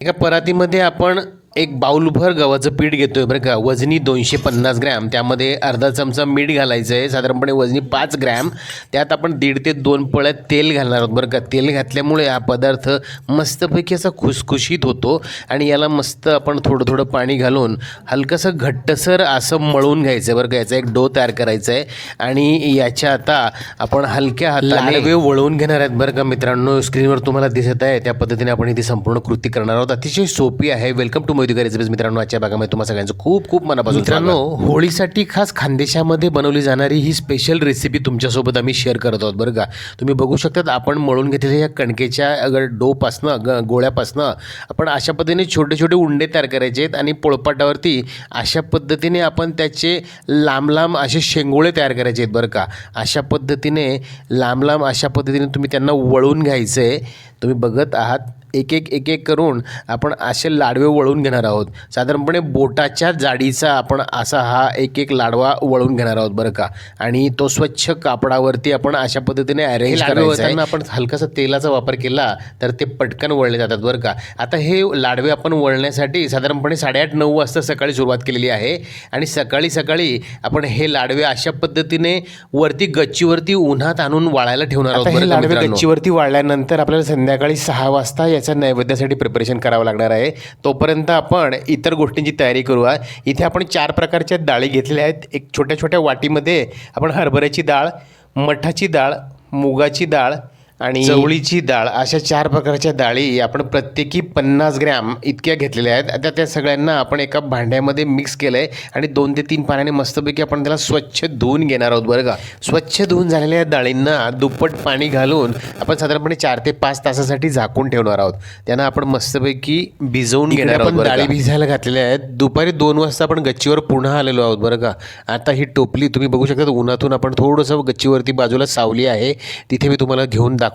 एका परातीमध्ये आपण एक बाउलभर गव्हाचं पीठ घेतोय बरं का. वजनी 250 ग्रॅम. त्यामध्ये अर्धा चमचा मीठ घालायचं आहे, साधारणपणे वजनी 5 ग्रॅम. त्यात आपण 1.5 ते 2 पळ्या तेल घालणार आहोत बरं का. तेल घातल्यामुळे हा पदार्थ मस्तपैकी असा खुसखुशीत होतो आणि याला मस्त आपण थोडं थोडं पाणी घालून हलकंसं घट्टसर असं मळून घ्यायचं आहे बरं का. याचा एक डो तयार करायचा आहे आणि याच्या आता आपण हलक्या हाताने लाडवे वळवून घेणार आहेत बरं का मित्रांनो. स्क्रीनवर तुम्हाला दिसत आहे त्या पद्धतीने आपण इथे संपूर्ण कृती करणार आहोत. अतिशय सोपी आहे. वेलकम टू मोहिते रेसिपीज मित्रांनो. आजच्या भागामध्ये तुम्हाला सगळ्यांचं खूप खूप मनापासून मित्रांनो, होळीसाठी खास खानदेशामध्ये बनवली जाणारी ही स्पेशल रेसिपी तुमच्यासोबत आम्ही शेअर करत आहोत बरं का. तुम्ही बघू शकतात आपण मळून घेतलेल्या या कणकेच्या डोपासनं गोळ्यापासनं आपण अशा पद्धतीने छोटे छोटे उंडे तयार करायचे आहेत आणि पोळपाटावरती अशा पद्धतीने आपण त्याचे लांब लांब असे शेंगोळे तयार करायचे आहेत बरं का. अशा पद्धतीने लांब लांब अशा पद्धतीने तुम्ही त्यांना वळून घ्यायचं आहे. तुम्ही बघत आहात एक एक करून आपण असे लाडवे वळून घेणार आहोत. साधारणपणे बोटाच्या जाडीचा आपण असा हा एक लाडवा वळून घेणार आहोत बरं का. आणि तो स्वच्छ कापडावरती आपण अशा पद्धतीने अरेंज करायचा आहे. आपण हलकासा तेलाचा वापर केला तर ते पटकन वळले जातात बरं का. आता हे लाडवे आपण वळण्यासाठी साधारणपणे 8:30-9 वाजता सकाळी सुरुवात केलेली आहे आणि सकाळी सकाळी आपण हे लाडवे अशा पद्धतीने वरती गच्चीवरती उन्हात आणून वाळायला ठेवणार आहोत. हे लाडवे गच्चीवरती वाळल्यानंतर आपल्याला संध्याकाळी 6 वाजता याच्या नैवेद्यासाठी प्रिपरेशन करावं लागणार आहे. तोपर्यंत आपण इतर गोष्टींची तयारी करूया. इथे आपण 4 प्रकारच्या डाळी घेतलेल्या आहेत. एक छोट्या छोट्या वाटीमध्ये आपण हरभऱ्याची डाळ, मठाची डाळ, मुगाची डाळ आणि चवळीची डाळ अशा 4 प्रकारच्या डाळी आपण प्रत्येकी 50 ग्रॅम इतक्या घेतलेल्या आहेत. आता त्या सगळ्यांना आपण एका भांड्यामध्ये मिक्स केलं आहे आणि 2 ते 3 पाण्याने मस्तपैकी आपण त्याला स्वच्छ धुवून घेणार आहोत बरं का. स्वच्छ धुवून झालेल्या डाळींना दुप्पट पाणी घालून आपण साधारणपणे 4 ते 5 तासासाठी झाकून ठेवणार आहोत. त्यांना आपण मस्तपैकी भिजवून घेणार आहोत. डाळी भिजायला घातलेल्या आहेत. दुपारी 2 वाजता आपण गच्चीवर पुन्हा आलेलो आहोत बरं का. आता ही टोपली तुम्ही बघू शकता उन्हातून आपण थोडंसं गच्चीवरती बाजूला सावली आहे तिथे मी तुम्हाला घेऊन दाखवतो.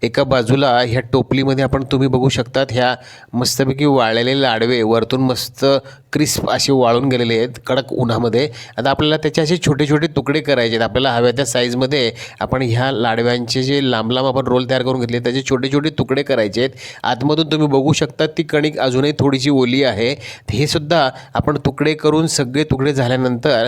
एका बाजूला ह्या टोपलीमध्ये आपण तुम्ही बघू शकतात ह्या मस्तपैकी वाळलेले लाडवे वरतून मस्त क्रिस्प असे वाळून गेलेले आहेत कडक उन्हामध्ये. आता आपल्याला त्याचे असे छोटे छोटे तुकडे करायचे आहेत. आपल्याला हव्या त्या साईजमध्ये आपण ह्या लाडव्यांचे जे लांब लांब आपण रोल तयार करून घेतले त्याचे छोटे छोटे तुकडे करायचे आहेत. आतमधून तुम्ही बघू शकता ती कणिक अजूनही थोडीशी ओली आहे. हे सुद्धा आपण तुकडे करून सगळे तुकडे झाल्यानंतर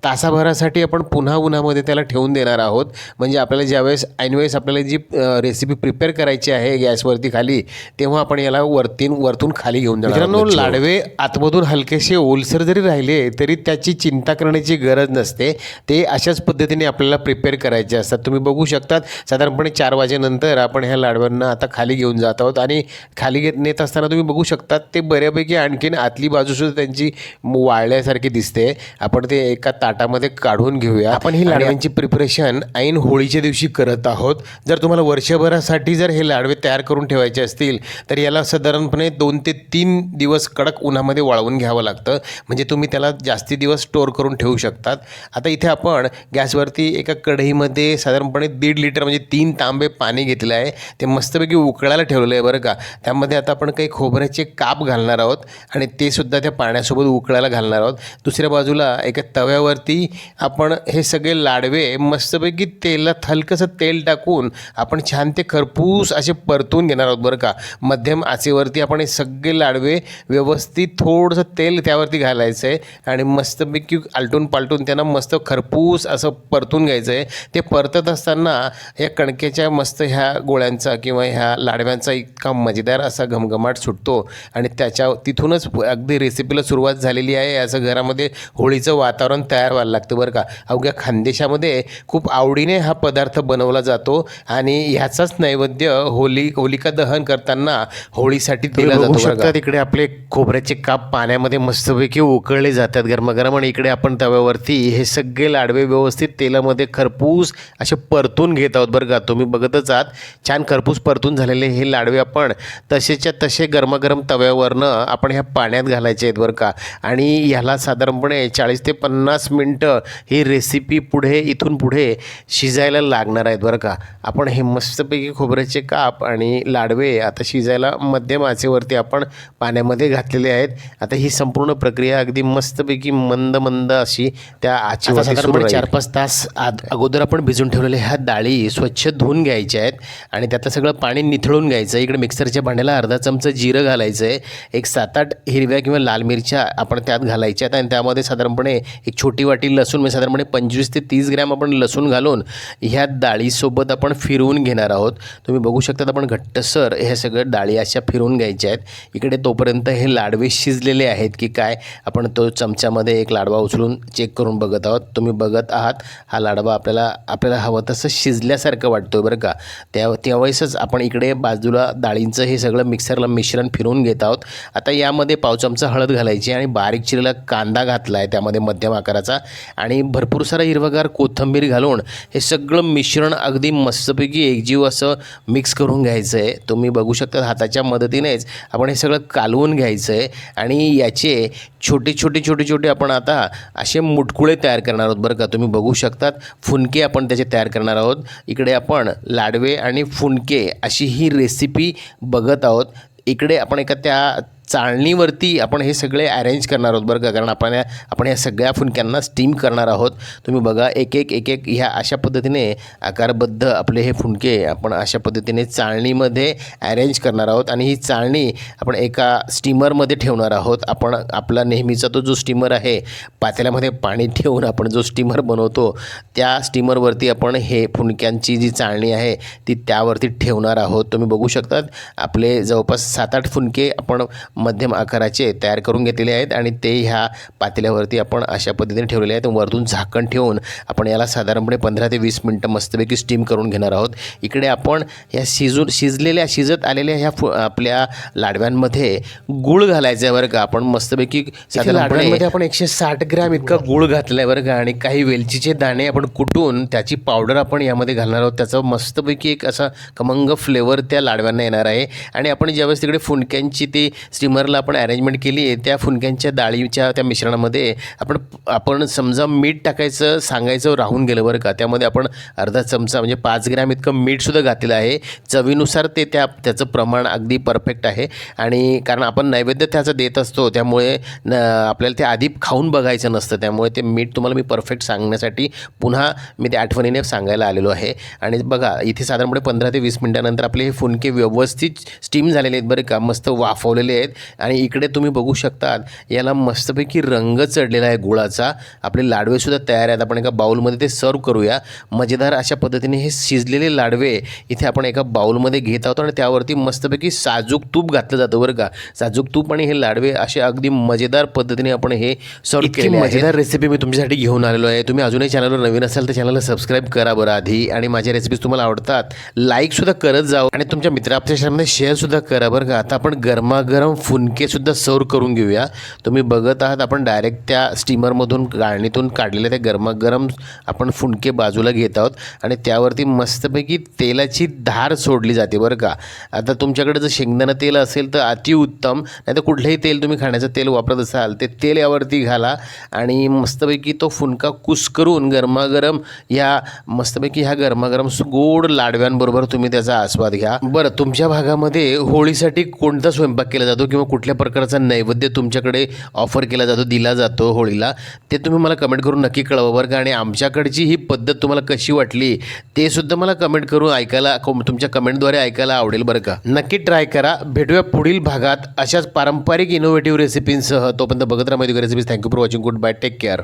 तासाभरासाठी आपण पुन्हा उन्हामध्ये त्याला ठेवून देणार आहोत. म्हणजे आपल्याला ज्यावेळेस ऐनवेळेस आपल्याला जी रेसिपी प्रिपेअर करायची आहे गॅसवरती खाली तेव्हा आपण याला वरतून खाली घेऊन जाणार. मित्रांनो, लाडवे आतमधून हलकेसे ओलसर जरी राहिले तरी त्याची चिंता करण्याची गरज नसते. ते अशाच पद्धतीने आपल्याला प्रिपेअर करायचे असतात. तुम्ही बघू शकतात साधारणपणे 4 वाजेनंतर आपण ह्या लाडव्यांना आता खाली घेऊन जात आहोत आणि खाली नेत असताना तुम्ही बघू शकतात ते बऱ्यापैकी आणखीन आतली बाजूसुद्धा त्यांची वाळल्यासारखी दिसते. आपण ते एका ताटामध्ये काढून घेऊया. आपण ही लाडव्यांची प्रिपरेशन ऐन होळीच्या दिवशी करत आहोत. जर तुम्हाला वर्षभरासाठी जर हे लाडवे तयार करून ठेवायचे असतील तर याला साधारणपणे 2 ते 3 दिवस कडक उन्हामध्ये वाळवून घ्यावं लागतं. म्हणजे तुम्ही त्याला जास्ती दिवस स्टोअर करून ठेवू शकतात. आता इथे आपण गॅसवरती एका कढईमध्ये साधारणपणे 1.5 लिटर म्हणजे 3 तांबे पाणी घेतलं आहे. ते मस्तपैकी उकळायला ठेवलेलं आहे बरं का. त्यामध्ये आता आपण काही खोबऱ्याचे काप घालणार आहोत आणि ते सुद्धा त्या पाण्यासोबत उकळायला घालणार आहोत. दुसऱ्या बाजूला एका तव्यावर आपण हे सगळे लाडवे मस्तपैकी तेलात हलकंसं तेल टाकून आपण छान ते खरपूस असे परतून घेणार आहोत बरं का. मध्यम आचेवरती आपण हे सगळे लाडवे व्यवस्थित थोडंसं तेल त्यावरती घालायचं आहे आणि मस्तपैकी आलटून पालटून त्यांना मस्त खरपूस असं परतून घ्यायचं आहे. ते परतत असताना या कणकेच्या मस्त ह्या गोळ्यांचा किंवा ह्या लाडव्यांचा इतका मजेदार असा घमघमाट सुटतो आणि तिथूनच अगदी रेसिपीला सुरुवात झालेली आहे. असं घरामध्ये होळीचं वातावरण तयार व्हायला लागतं बरं का. अवघ्या खानदेशामध्ये खूप आवडीने हा पदार्थ बनवला जातो आणि ह्याचाच नैवेद्य होलिका दहन करताना होळीसाठी दिला जातो बरं का. तिकडे आपले खोबऱ्याचे काप पाण्यामध्ये मस्तपैकी उकळले जातात गरमागरम आणि इकडे आपण तव्यावरती हे सगळे लाडवे व्यवस्थित तेलामध्ये खरपूस असे परतून घेत आहोत बरं का. तुम्ही बघतच आहात छान खरपूस परतून झालेले हे लाडवे आपण तसेच्या तसे गरमागरम तव्यावरनं आपण ह्या पाण्यात घालायचे आहेत बरं का. आणि ह्याला साधारणपणे 40 ते 50 मिनटं ही रेसिपी इथून पुढे शिजायला लागणार आहेत बरं का. आपण हे मस्तपैकी खोबऱ्याचे काप आणि लाडवे आता शिजायला मध्यम आचेवरती आपण पाण्यामध्ये घातलेले आहेत. आता ही संपूर्ण प्रक्रिया अगदी मस्तपैकी मंद अशी त्या आचेवरती सुरू राहील. 4-5 तास अगोदर आपण भिजून ठेवलेल्या ह्या डाळी स्वच्छ धुवून घ्यायच्या आहेत आणि त्यातलं सगळं पाणी निथळून घ्यायचं. इकडे मिक्सरच्या भांड्याला अर्धा चमचा जिरं घालायचं आहे, एक 7-8 हिरव्या किंवा लाल मिरच्या आपण त्यात घालायच्या आहेत आणि त्यामध्ये साधारणपणे एक छोटी वाटी लसूण म्हणजे साधारणपणे 25 ते 30 ग्रॅम आपण लसूण घालून ह्या डाळीसोबत आपण फिरवून घेणार आहोत. तुम्ही बघू शकता आपण घट्टसर हे सगळं डाळी अशा फिरवून घ्यायच्या आहेत. इकडे तोपर्यंत हे लाडवे शिजलेले आहेत की काय आपण तो चमच्यामध्ये एक लाडवा उचलून चेक करून बघत आहोत. तुम्ही बघत आहात हा लाडवा आपल्याला हवं तसं शिजल्यासारखं वाटतोय बरं का. त्यावेळेसच आपण इकडे बाजूला डाळींचं हे सगळं मिक्सरला मिश्रण फिरवून घेत आहोत. आता यामध्ये पाव चमचा हळद घालायची आणि बारीक चिरलेला कांदा घातला आहे त्यामध्ये मध्यम आकाराचा आणि भरपूर सारा हिरवगार कोथिंबीर घालून हे सगळं मिश्रण अगदी मस्तपैकी एकजीव असं मिक्स करून घ्यायचं आहे. तुम्ही बघू शकता हाताच्या मदतीनेच आपण हे सगळं कालवून घ्यायचं आहे आणि याचे छोटे आपण आता असे मुटकुळे तयार करणार आहोत बरं का. तुम्ही बघू शकतात फुनके आपण त्याचे तयार करणार आहोत. इकडे आपण लाडवे आणि फुनके अशी ही रेसिपी बघत आहोत. इकडे आपण एका त्या चाळणीवरती आपण हे सगळे अरेंज करणार आहोत बरं का, कारण आपण या सगळ्या फुनक्यांना स्टीम करणार आहोत. तुम्ही बघा एक एक ह्या अशा पद्धतीने आकारबद्ध आपले हे फुनके आपण अशा पद्धतीने चाळणीमध्ये अरेंज करणार आहोत आणि ही चाळणी आपण एका स्टीमरमध्ये ठेवणार आहोत. आपण आपला नेहमीचा तो जो स्टीमर आहे पातेल्यामध्ये पाणी ठेवून आपण जो स्टीमर बनवतो त्या स्टीमरवरती आपण हे फुनक्यांची जी चाळणी आहे ती त्यावरती ठेवणार आहोत. तुम्ही बघू शकतात आपले जवळपास 7-8 फुनके आपण मध्यम आकाराचे तयार करून घेतलेले आहेत आणि ते ह्या पातेल्यावरती आपण अशा पद्धतीने ठेवलेले आहेत. वरतून झाकण ठेवून आपण याला साधारणपणे 15 ते 20 मिनटं मस्तपैकी स्टीम करून घेणार आहोत. इकडे आपण या शिजत आलेल्या ह्या आपल्या लाडव्यांमध्ये गूळ घालायचा आहे बरं का. आपण मस्तपैकी लाडव्यांमध्ये आपण 160 ग्रॅम इतका गूळ घातला आहे बरं का आणि काही वेलचीचे दाणे आपण कुटून त्याची पावडर आपण यामध्ये घालणार आहोत. त्याचा मस्तपैकी एक असा खमंग फ्लेवर त्या लाडव्यांना येणार आहे. आणि आपण ज्यावेळेस तिकडे फुनक्यांची ती स्टीमरला आपण अरेंजमेंट केली आहे त्या फुनक्यांच्या डाळीच्या त्या मिश्रणामध्ये आपण समजा मीठ टाकायचं सांगायचं राहून गेलं बरं का. त्यामध्ये आपण अर्धा चमचा म्हणजे 5 ग्रॅम इतकं मीठसुद्धा घातलेलं आहे. चवीनुसार त्याचं प्रमाण अगदी परफेक्ट आहे आणि कारण आपण नैवेद्य त्याचं देत असतो त्यामुळे आपल्याला ते आधी खाऊन बघायचं नसतं. त्यामुळे ते मीठ तुम्हाला मी परफेक्ट सांगण्यासाठी पुन्हा मी ते आठवणीने सांगायला आलेलो आहे. आणि बघा इथे साधारणपणे 15 ते 20 मिनटानंतर आपले हे फुनके व्यवस्थित स्टीम झालेले आहेत बरं का, मस्त वाफवलेले आहेत. आणि इकडे तुम्ही बघू शकतात याला मस्तपैकी रंग चढलेला आहे गुळाचा. आपले लाडवेसुद्धा तयार आहेत. आपण एका बाउलमध्ये ते सर्व करूया. मजेदार अशा पद्धतीने हे शिजलेले लाडवे इथे आपण एका बाउलमध्ये घेत आहोत आणि त्यावरती मस्तपैकी साजूक तूप घातलं जातं बरं का. साजूक तूप आणि हे लाडवे असे अगदी मजेदार पद्धतीने आपण हे सर्व केले. मजेदार रेसिपी मी तुमच्यासाठी घेऊन आलेलो आहे. तुम्ही अजूनही चॅनलवर नवीन असाल तर चॅनलला सबस्क्राईब करा बरं आधी. आणि माझ्या रेसिपीज तुम्हाला आवडतात लाईकसुद्धा करत जाऊ आणि तुमच्या मित्रांमध्ये शेअरसुद्धा करा बरं का. आता आपण गरमागरम फुनकेसुद्धा सर्व करून घेऊया. तुम्ही बघत आहात आपण डायरेक्ट त्या स्टीमरमधून गाळणीतून काढलेले ते गरमागरम आपण फुनके बाजूला घेत आहोत आणि त्यावरती मस्तपैकी तेलाची धार सोडली जाते बरं का. आता तुमच्याकडे जर शेंगदाणा तेल असेल तर अतिउत्तम, नाही तर कुठलंही तेल तुम्ही खाण्याचं तेल वापरत असाल ते तेल यावरती घाला आणि मस्तपैकी तो फुनका कुस्करून गरमागरम ह्या गरमागरम गोड लाडव्यांबरोबर तुम्ही त्याचा आस्वाद घ्या. बरं, तुमच्या भागामध्ये होळीसाठी कोणता स्वयंपाक केला जातो किंवा कुठल्या प्रकारचा नैवेद्य तुमच्याकडे ऑफर केला जातो, दिला जातो होळीला, ते तुम्ही मला कमेंट करून नक्की कळवा बरं का. आणि आमच्याकडची ही पद्धत तुम्हाला कशी वाटली ते सुद्धा मला कमेंट करून ऐकायला, तुमच्या कमेंटद्वारे ऐकायला आवडेल बरं का. नक्की ट्राय करा. भेटूया पुढील भागात अशाच पारंपरिक इनोव्हेटिव्ह रेसिपींसह. तोपर्यंत बघत राहा माझी recipes. Thank you for watching. Goodbye. Take care.